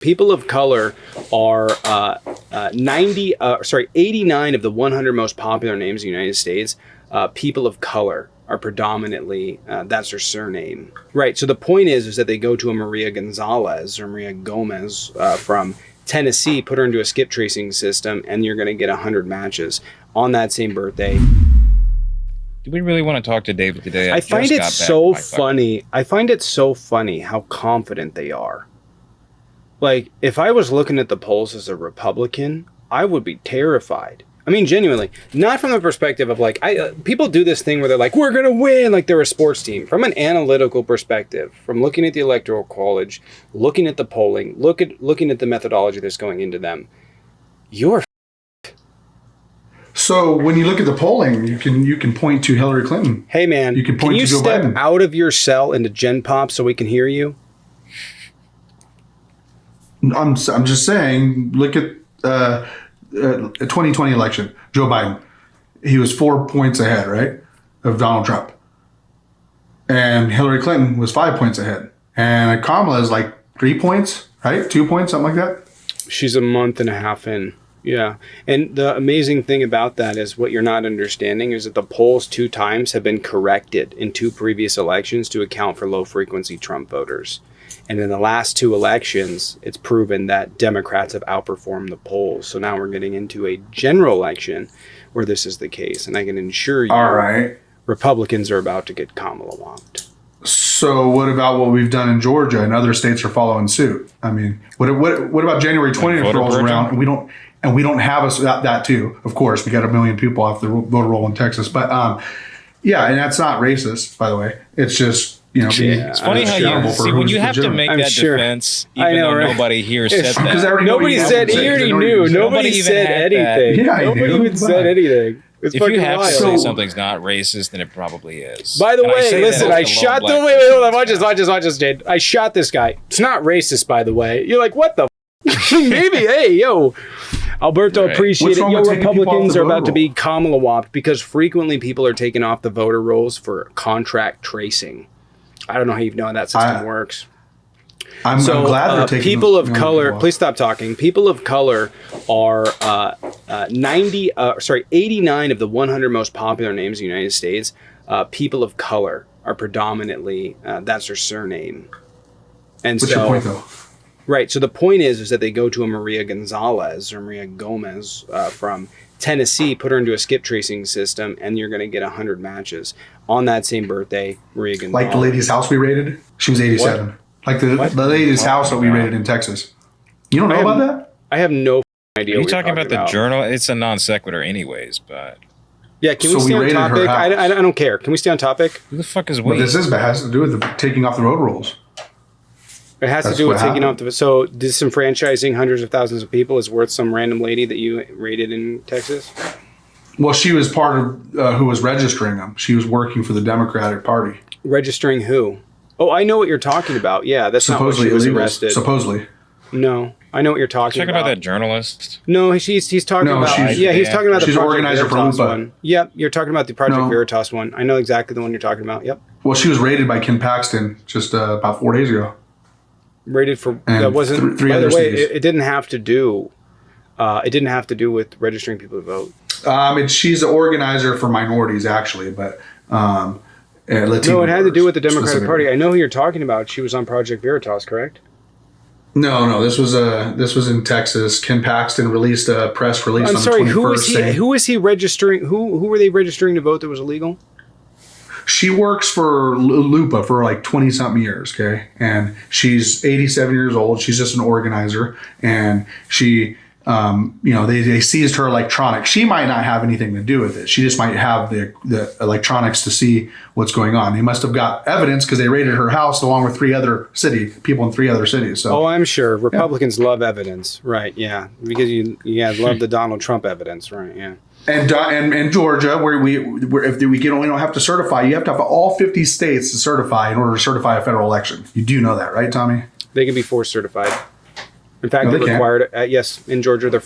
People of color are 89 of the 100 most popular names in the United States. People of color are predominantly, that's their surname. Right, so the point is that they go to a Maria Gonzalez or Maria Gomez from Tennessee, put her into a skip tracing system, and you're going to get 100 matches on that same birthday. Do we really want to talk to David today? I find it so funny. I find it so funny how confident they are. Like, if I was looking at the polls as a Republican, I would be terrified. I mean, genuinely, not from the perspective of like, people do this thing where they're like, we're going to win, like they're a sports team. From an analytical perspective, from looking at the Electoral College, looking at the polling, looking at the methodology that's going into them, you're So when you look at the polling, you can point to Hillary Clinton. Hey man, you can point you to Joe step Biden. out of your cell into Gen Pop so we can hear you? I'm just saying, look at 2020 election, Joe Biden. He was 4 points ahead, right, of Donald Trump. And Hillary Clinton was 5 points ahead. And Kamala is like 3 points, right? 2 points, something like that. She's a month and a half in. Yeah. And the amazing thing about that is what you're not understanding is that the polls 2 times have been corrected in 2 previous elections to account for low frequency Trump voters. And in the last 2 elections, it's proven that Democrats have outperformed the polls. So now we're getting into a general election where this is the case. And I can assure you, all right, Republicans are about to get Kamala whopped. So what about what we've done in Georgia and other states are following suit? I mean, what about January 20th rolls around and we don't have that too? Of course, we got 1 million people off the voter roll in Texas, but yeah, and that's not racist, by the way. It's just, you know, it's funny how you see when you have to make that defense, even though nobody here said that. Nobody said, he already knew. Nobody said anything. Yeah, nobody even said anything. If you have to say something's not racist, then it probably is. By the way, listen, I shot the wait, hold on, watch this, Dave. I shot this guy. It's not racist, by the way. You're like, what the maybe, hey, yo. Alberto, appreciate it. Yo, Republicans are about to be Kamala whopped because frequently people are taken off the voter rolls for contract tracing. I don't know how you know how that system works. I'm glad they're taking people of color. Please stop talking. People of color are 89 of the 100 most popular names in the United States. People of color are predominantly, that's their surname. And what's your point, though? Right. So the point is that they go to a Maria Gonzalez or Maria Gomez from Tennessee, put her into a skip tracing system, and you're going to get 100 matches on that same birthday. Maria Gonzalez. Like the lady's house we raided? She was 87. What? Like the lady's house that we raided in Texas. You don't know about that? I have no idea. Are you talking about the journal? It's a non sequitur anyways, but... Yeah, can we stay on topic? I don't care. Can we stay on topic? Who the fuck is we? But this has to do with taking off the road rules. It has to do with taking off the... So disenfranchising hundreds of thousands of people is worth some random lady that you raided in Texas? Well, she was part of who was registering them. She was working for the Democratic Party. Registering who? Oh, I know what you're talking about. Yeah, that's supposedly not what she was arrested. Supposedly. No, I know what you're talking about. Talking about that journalist? No, he's talking about... he's talking about the Project organizer Veritas for one. Yep, you're talking about the Project Veritas one. I know exactly the one you're talking about. Yep. Well, she was raided by Ken Paxton just about 4 days ago. Rated for that wasn't. By the way, it didn't have to do. It didn't have to do with registering people to vote. She's the organizer for minorities, actually, but Latino. No, it had to do with the Democratic Party. I know who you're talking about. She was on Project Veritas, correct? No. This was in Texas. Ken Paxton released a press release. I'm sorry. Who was he registering? Who were they registering to vote that was illegal? She works for Lupa for like 20 something years, okay? And she's 87 years old. She's just an organizer. And she, they seized her electronics. She might not have anything to do with it. She just might have the electronics to see what's going on. They must have got evidence because they raided her house along with people in 3 other cities. So. Oh, I'm sure. Republicans love evidence. Right, yeah. Because you love the Donald Trump evidence, right, yeah. And Georgia, where if we don't have to certify, you have to have all 50 states to certify in order to certify a federal election. You do know that, right, Tommy? They can be force certified. In fact, they're required. Yes, in Georgia, they're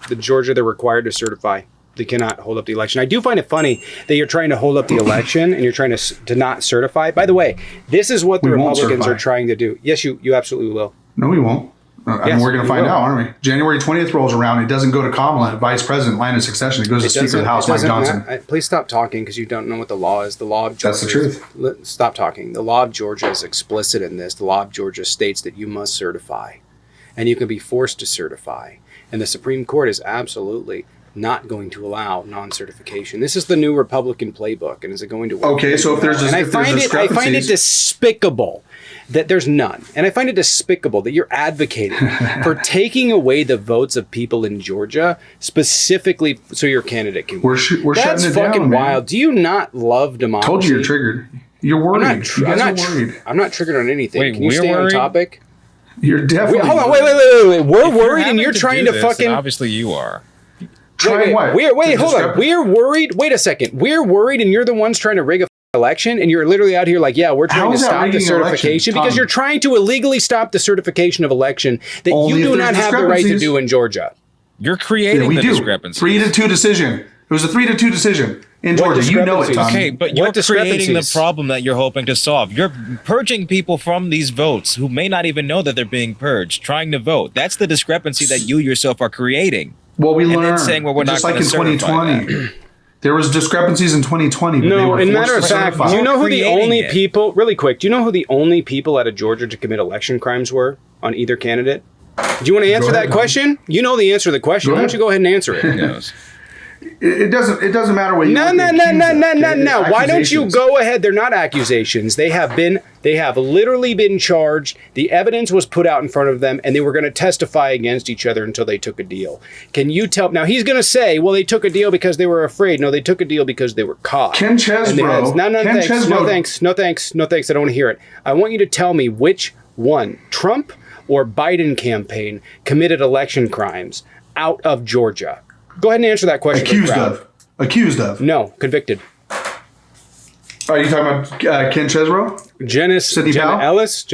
they're required to certify. They cannot hold up the election. I do find it funny that you're trying to hold up the election and you're trying to not certify. By the way, this is what the Republicans are trying to do. Yes, you absolutely will. No, we won't. And we're going to find out, aren't we? January 20th rolls around. It doesn't go to Kamala, Vice President, line of succession. It goes to Speaker of the House, Mike Johnson. Please stop talking because you don't know what the law is. The law of Georgia. That's the truth. Stop talking. The law of Georgia is explicit in this. The law of Georgia states that you must certify, and you can be forced to certify. And the Supreme Court is absolutely not going to allow non-certification. This is the new Republican playbook, and is it going to work? Okay, so if there's I find it despicable that there's none, and I find it despicable that you're advocating for taking away the votes of people in Georgia specifically so your candidate can win. We're That's shutting it fucking down, wild. Do you not love democracy? Told you you're triggered. You're worried. I'm not triggered on anything. Wait, can you stay worried? on topic? You're definitely. Hold on, wait. We're worried, and you're trying to fucking. Obviously, you are. Trying what? Hold on. We're worried. Wait a second. We're worried, and you're the ones trying to rig a election, and you're literally out here like, yeah, we're trying to stop the certification because you're trying to illegally stop the certification of election that you do not have the right to do in Georgia. You're creating the discrepancy. 3-2 decision. It was a 3-2 decision in Georgia. You know it, Tom. Okay, but you're creating the problem that you're hoping to solve. You're purging people from these votes who may not even know that they're being purged, trying to vote. That's the discrepancy that you yourself are creating. Well, we learned. Then saying, well, we're just not like in 2020. There was discrepancies in 2020. But no, in matter of fact, do you know who the only people, really quick, do you know who the only people out of Georgia to commit election crimes were on either candidate? Do you want to answer that question? You know the answer to the question. Why don't you go ahead and answer it? It doesn't matter what you No. Why don't you go ahead? They're not accusations. They have literally been charged. The evidence was put out in front of them, and they were going to testify against each other until they took a deal. Can you tell? Now he's going to say, well, they took a deal because they were afraid. No, they took a deal because they were caught. Ken Chesebro. No thanks. I don't want to hear it. I want you to tell me which one, Trump or Biden campaign, committed election crimes out of Georgia. Go ahead and answer that question. Accused of. No, convicted. Are you talking about Ken Chesebro? Jenna Ellis,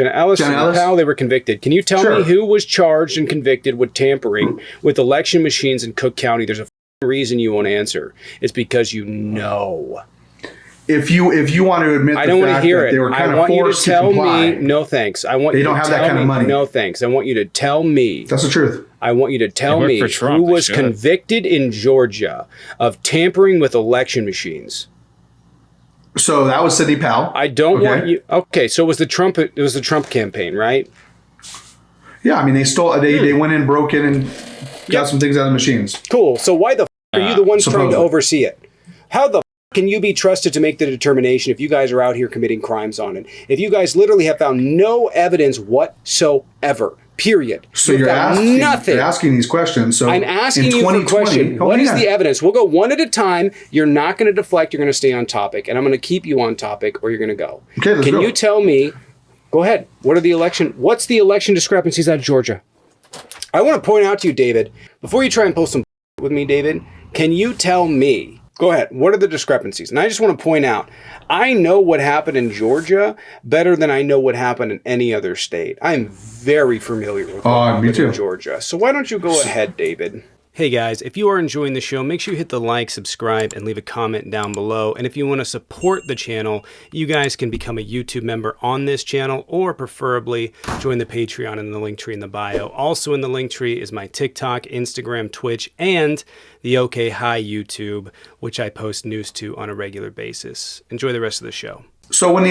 Powell, they were convicted. Can you tell me who was charged and convicted with tampering with election machines in Cook County? There's a reason you won't answer. It's because you know. If you want to admit, I don't want to hear it. They were kind I want of you to forced tell to comply. me. No thanks. I want they you don't to have tell that kind me, of money. No thanks. I want you to tell me. That's the truth. I want you to tell me who was convicted in Georgia of tampering with election machines. So that was Sidney Powell. I don't want you. Okay, so it was the Trump campaign, right? Yeah, I mean they stole. They went in, broke in, and got some things out of the machines. Cool. So why the are you the ones trying to oversee it? How the can you be trusted to make the determination if you guys are out here committing crimes on it? If you guys literally have found no evidence whatsoever, period. So you're asking these questions. So I'm asking you for a question. What is the evidence? We'll go one at a time. You're not going to deflect. You're going to stay on topic. And I'm going to keep you on topic or you're going to go. Okay, let's go. Can you tell me, go ahead, what's the election discrepancies out of Georgia? I want to point out to you, David, before you try and pull some with me, David, can you tell me, go ahead, what are the discrepancies? And I just want to point out, I know what happened in Georgia better than I know what happened in any other state. I'm very familiar with what happened in Georgia. So why don't you go ahead, David? Hey guys, if you are enjoying the show, make sure you hit the like, subscribe, and leave a comment down below. And if you want to support the channel, you guys can become a YouTube member on this channel, or preferably join the Patreon in the link tree in the bio. Also in the link tree is my TikTok, Instagram, Twitch, and the OK Hi YouTube, which I post news to on a regular basis. Enjoy the rest of the show. So when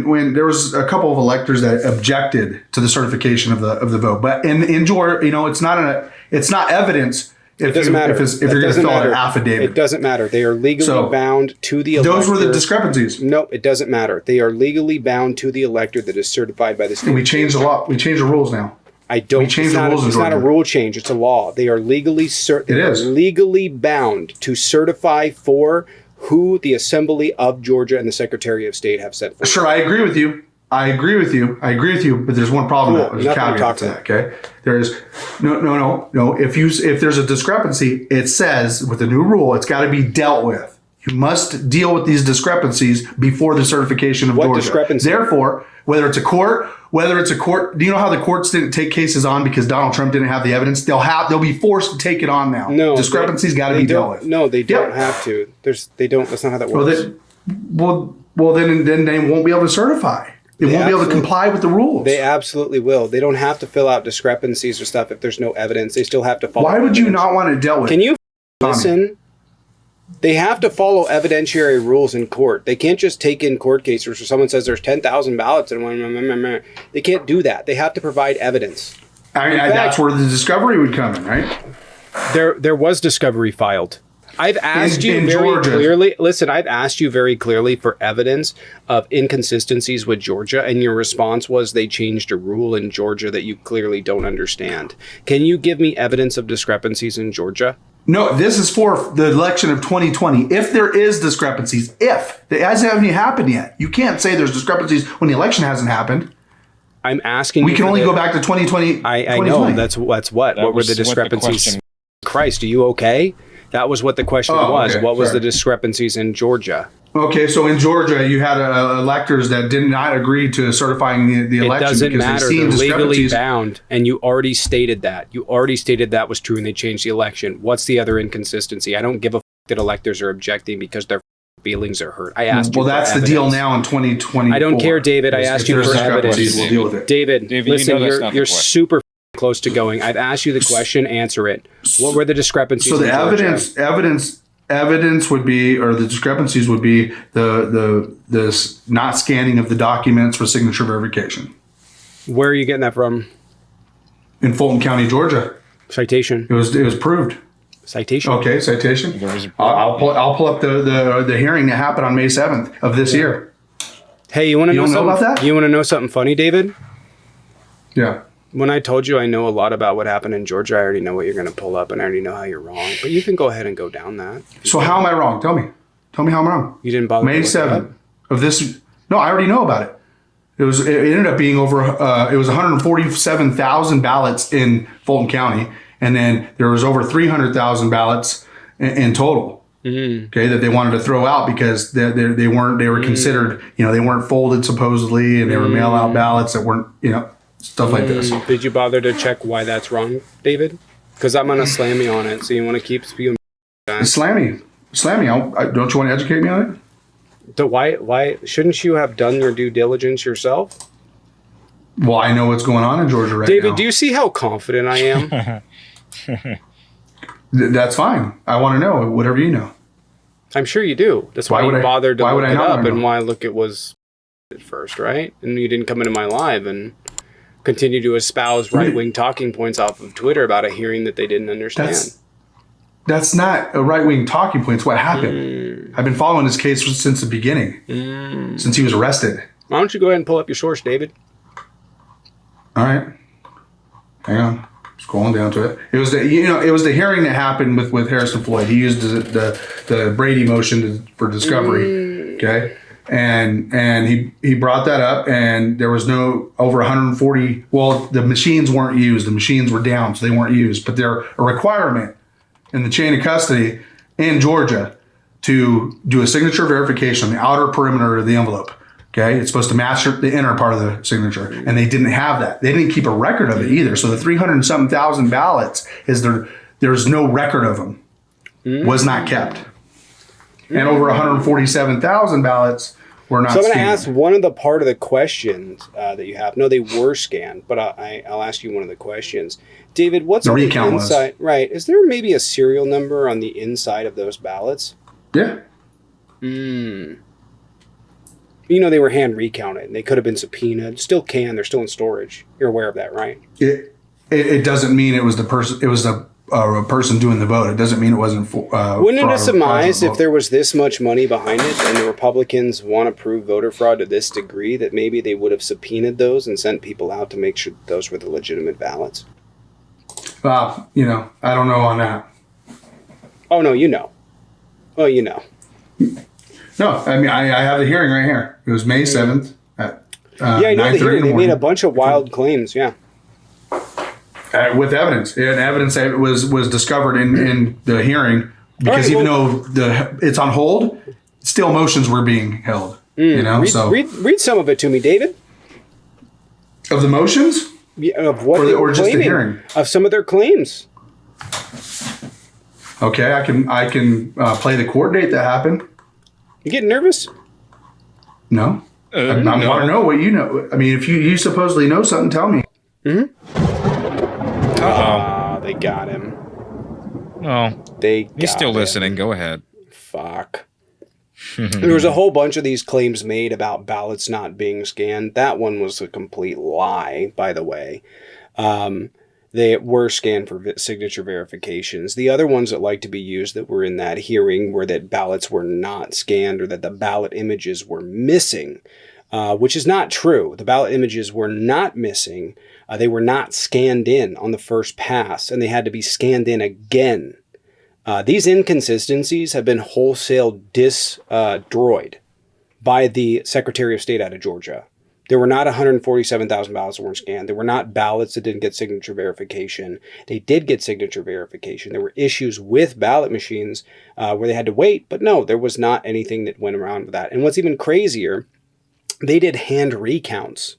when there was a couple of electors that objected to the certification of the vote, but in Georgia, it's not evidence. If you're going to fill out an affidavit, it doesn't matter. They are legally bound to the elector. Those were the discrepancies. No, it doesn't matter. They are legally bound to the elector that is certified by the state. We changed the law. We changed the rules now. It's not a rule change. It's a law. They are legally legally bound to certify for who the Assembly of Georgia and the Secretary of State have set forth. Sure, I agree with you. But there's one problem. There's a caveat to that. Okay, there is no. If there's a discrepancy, it says with the new rule, it's got to be dealt with. You must deal with these discrepancies before the certification of Georgia. Discrepancy? Therefore, whether it's a court, do you know how the courts didn't take cases on because Donald Trump didn't have the evidence? They'll be forced to take it on now. No, discrepancies got to be dealt with. No, they don't have to. They don't. That's not how that works. Well, then they won't be able to certify. They won't be able to comply with the rules. They absolutely will. They don't have to fill out discrepancies or stuff if there's no evidence. They still have to follow. Why would you not want it dealt with? Can you listen? They have to follow evidentiary rules in court. They can't just take in court cases where someone says there's 10,000 ballots and one. They can't do that. They have to provide evidence. That's where the discovery would come in, right? There was discovery filed. I've asked you very clearly. Listen, I've asked you very clearly for evidence of inconsistencies with Georgia, and your response was they changed a rule in Georgia that you clearly don't understand. Can you give me evidence of discrepancies in Georgia? No, this is for the election of 2020. If there is discrepancies, if it hasn't even happened yet, you can't say there's discrepancies when the election hasn't happened. I'm asking. We can only go back to 2020. I know that's what. What were the discrepancies? Christ, are you okay? That was what the question was. Okay. What was the discrepancies in Georgia? Okay, so in Georgia, you had electors that did not agree to certifying the election. It doesn't matter. They're legally bound, and you already stated that. You already stated that was true, and they changed the election. What's the other inconsistency? I don't give a f*** that electors are objecting because their feelings are hurt. I asked you. Well, that's the deal now in 2020. I don't care, David. I asked you for evidence. We'll deal with it. David, listen, you're super close to going. I've asked you the question. Answer it. What were the discrepancies? So the evidence would be, or the discrepancies would be the not scanning of the documents for signature verification. Where are you getting that from? In Fulton County, Georgia. Citation. It was proved. Citation. Okay, citation. I'll pull up the hearing that happened on May 7th of this year. Hey, you want to know about that? You want to know something funny, David? Yeah. When I told you I know a lot about what happened in Georgia, I already know what you're going to pull up, and I already know how you're wrong. But you can go ahead and go down that. So how am I wrong? Tell me. Tell me how I'm wrong. You didn't bother. May 7th of this. No, I already know about it. It ended up being over. It was 147,000 ballots in Fulton County, and then there was over 300,000 ballots in total. Mm-hmm. Okay, that they wanted to throw out because they were considered, they weren't folded supposedly, and they were mail out ballots that weren't, stuff like this. Did you bother to check why that's wrong, David? Because I'm gonna slam you on it. So you want to keep spewing? Slam me. Don't you want to educate me on it? Why shouldn't you have done your due diligence yourself? Well, I know what's going on in Georgia right now. David, do you see how confident I am? That's fine. I want to know whatever you know. I'm sure you do. That's why you bothered to look it up and why it was at first, right? And you didn't come into my live and continue to espouse right-wing talking points off of Twitter about a hearing that they didn't understand. That's not a right-wing talking point. It's what happened. I've been following this case since the beginning, since he was arrested. Why don't you go ahead and pull up your source, David? All right. Hang on. Scrolling down to it. It was the hearing that happened with Harrison Floyd. He used the Brady motion for discovery. Okay. And he brought that up, and there was no over 140. Well, the machines weren't used. The machines were down, so they weren't used. But they're a requirement in the chain of custody in Georgia to do a signature verification on the outer perimeter of the envelope. Okay, it's supposed to match the inner part of the signature, and they didn't have that. They didn't keep a record of it either. So the 300-something thousand ballots there's no record of them. Was not kept, and over 147,000 ballots. So I'm going to ask one of the part of the questions that you have. No, they were scanned, but I'll ask you one of the questions. David, what's on the inside? Right. Is there maybe a serial number on the inside of those ballots? Yeah. They were hand recounted, and they could have been subpoenaed. Still can. They're still in storage. You're aware of that, right? It doesn't mean it was the person. It was a person doing the vote. It doesn't mean it wasn't. Wouldn't it surmise if there was this much money behind it, and the Republicans want to prove voter fraud to this degree, that maybe they would have subpoenaed those and sent people out to make sure those were the legitimate ballots? I don't know on that. Oh no, you know. Oh, you know. No, I mean I have the hearing right here. It was May 7th at I know the hearing. They made a bunch of wild claims. Yeah. With evidence, and evidence that was discovered in the hearing, because though it's on hold, still motions were being held. Read some of it to me, David. Of the motions, of what they were claiming, just the hearing of some of their claims. Okay, I can play the court date that happened. You getting nervous? No. I want to know what you know. I mean, if you supposedly know something, tell me. They got him. Oh, he's still listening. Go ahead. Fuck. There was a whole bunch of these claims made about ballots not being scanned. That one was a complete lie, by the way. They were scanned for signature verifications. The other ones that like to be used that were in that hearing were that ballots were not scanned or that the ballot images were missing, which is not true. The ballot images were not missing. They were not scanned in on the first pass, and they had to be scanned in again. These inconsistencies have been wholesale destroyed by the Secretary of State out of Georgia. There were not 147,000 ballots that weren't scanned. There were not ballots that didn't get signature verification. They did get signature verification. There were issues with ballot machines where they had to wait, but no, there was not anything that went around with that. And what's even crazier, they did hand recounts.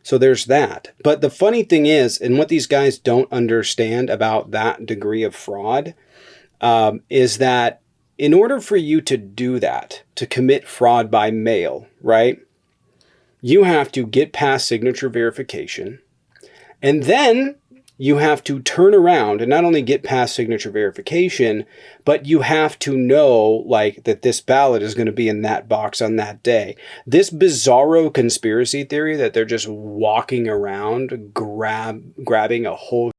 So there's that. But the funny thing is, and what these guys don't understand about that degree of fraud, is that in order for you to do that, to commit fraud by mail, right, you have to get past signature verification, and then you have to turn around and not only get past signature verification, but you have to know like that this ballot is going to be in that box on that day. This bizarro conspiracy theory that they're just walking around grabbing a whole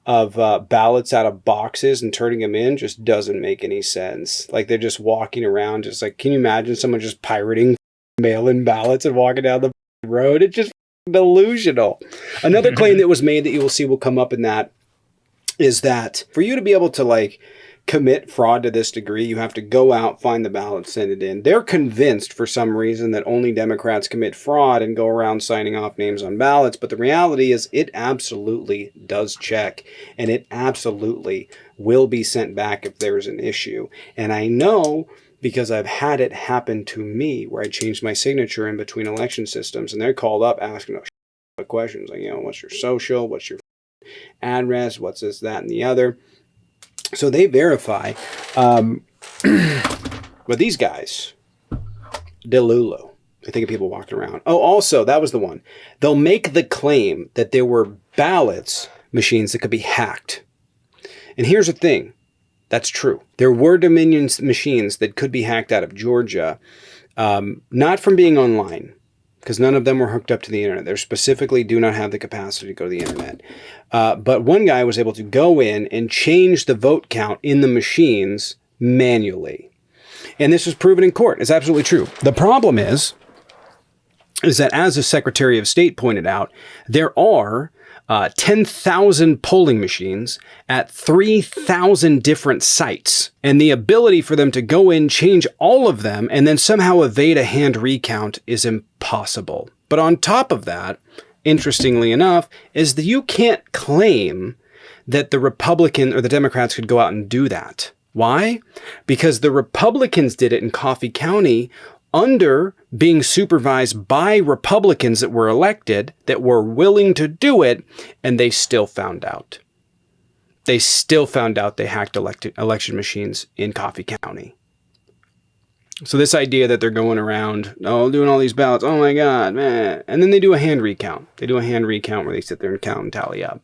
of ballots out of boxes and turning them in just doesn't make any sense. Like they're just walking around just like, can you imagine someone just pirating mail-in ballots and walking down the road? It's just delusional. Another claim that was made that you will see will come up in that is that for you to be able to like commit fraud to this degree, you have to go out, find the ballot, send it in. They're convinced for some reason that only Democrats commit fraud and go around signing off names on ballots. But the reality is it absolutely does check, and it absolutely will be sent back if there's an issue. And I know because I've had it happen to me where I changed my signature in between election systems, and they're called up asking questions like, what's your social, what's your address, what's this, that, and the other. So they verify. But these guys, Delulu, I think of people walking around. Oh, also, that was the one. They'll make the claim that there were ballots machines that could be hacked. And here's the thing. That's true. There were Dominion machines that could be hacked out of Georgia, not from being online, because none of them were hooked up to the internet. They specifically do not have the capacity to go to the internet. But one guy was able to go in and change the vote count in the machines manually. And this was proven in court. It's absolutely true. The problem is that as the Secretary of State pointed out, there are 10,000 polling machines at 3,000 different sites. And the ability for them to go in, change all of them, and then somehow evade a hand recount is impossible. But on top of that, interestingly enough, is that you can't claim that the Republican or the Democrats could go out and do that. Why? Because the Republicans did it in Coffee County under being supervised by Republicans that were elected, that were willing to do it, and they still found out. They still found out they hacked election machines in Coffee County. So this idea that they're going around, doing all these ballots, oh my God, man. And then they do a hand recount. They do a hand recount where they sit there and count and tally up.